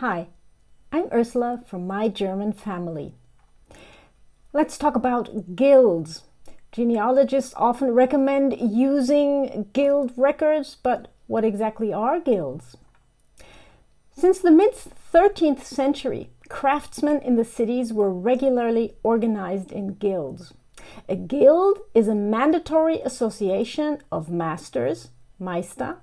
Hi, I'm Ursula from My German Family. Let's talk about guilds. Genealogists often recommend using guild records, but what exactly are guilds? Since the mid-13th century, craftsmen in the cities were regularly organized in guilds. A guild is a mandatory association of masters, Meister,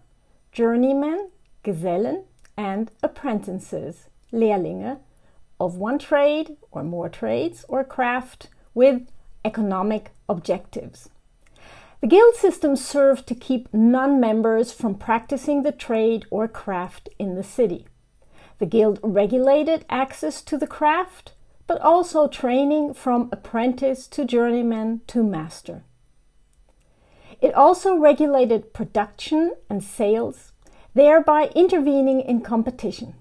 journeymen, Gesellen, and apprentices, Lehrlinge, of one trade or more trades or craft with economic objectives. The guild system served to keep non-members from practicing the trade or craft in the city. The guild regulated access to the craft, but also training from apprentice to journeyman to master. It also regulated production and sales, thereby intervening in competition.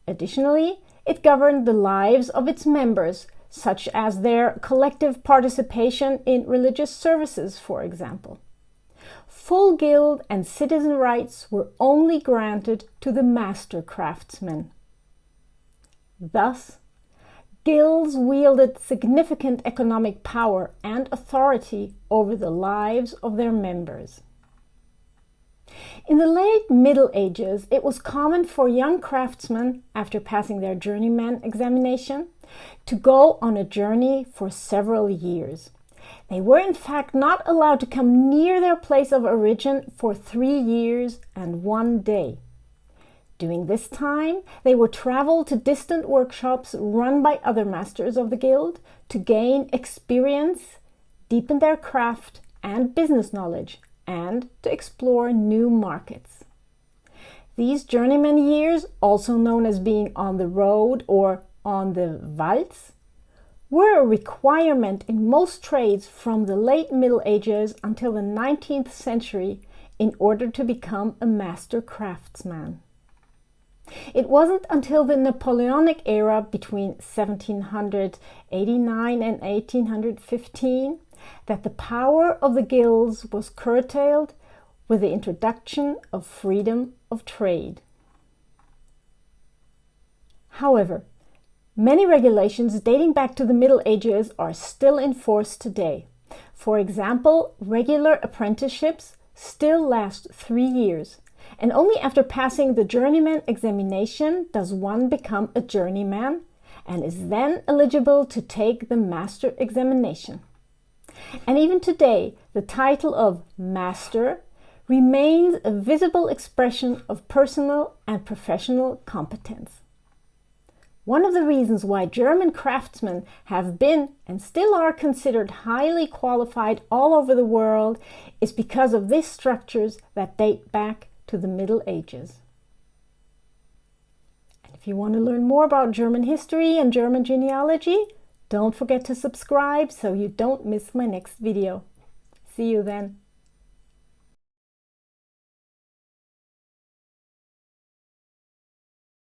Additionally, it governed the lives of its members, such as their collective participation in religious services, for example. Full guild and citizen rights were only granted to the master craftsmen. Thus, guilds wielded significant economic power and authority over the lives of their members. In the late Middle Ages, it was common for young craftsmen, after passing their journeyman examination, to go on a journey for several years. They were in fact not allowed to come near their place of origin for 3 years and 1 day. During this time, they would travel to distant workshops run by other masters of the guild to gain experience, deepen their craft and business knowledge, and to explore new markets. These journeyman years, also known as being on the road or on the Walz, were a requirement in most trades from the late Middle Ages until the 19th century in order to become a master craftsman. It wasn't until the Napoleonic era between 1789 and 1815 that the power of the guilds was curtailed with the introduction of freedom of trade. However, many regulations dating back to the Middle Ages are still in force today. For example, regular apprenticeships still last 3 years, and only after passing the journeyman examination does one become a journeyman and is then eligible to take the master examination. And even today, the title of master remains a visible expression of personal and professional competence. One of the reasons why German craftsmen have been and still are considered highly qualified all over the world is because of these structures that date back to the Middle Ages. And if you want to learn more about German history and German genealogy, don't forget to subscribe so you don't miss my next video. See you then.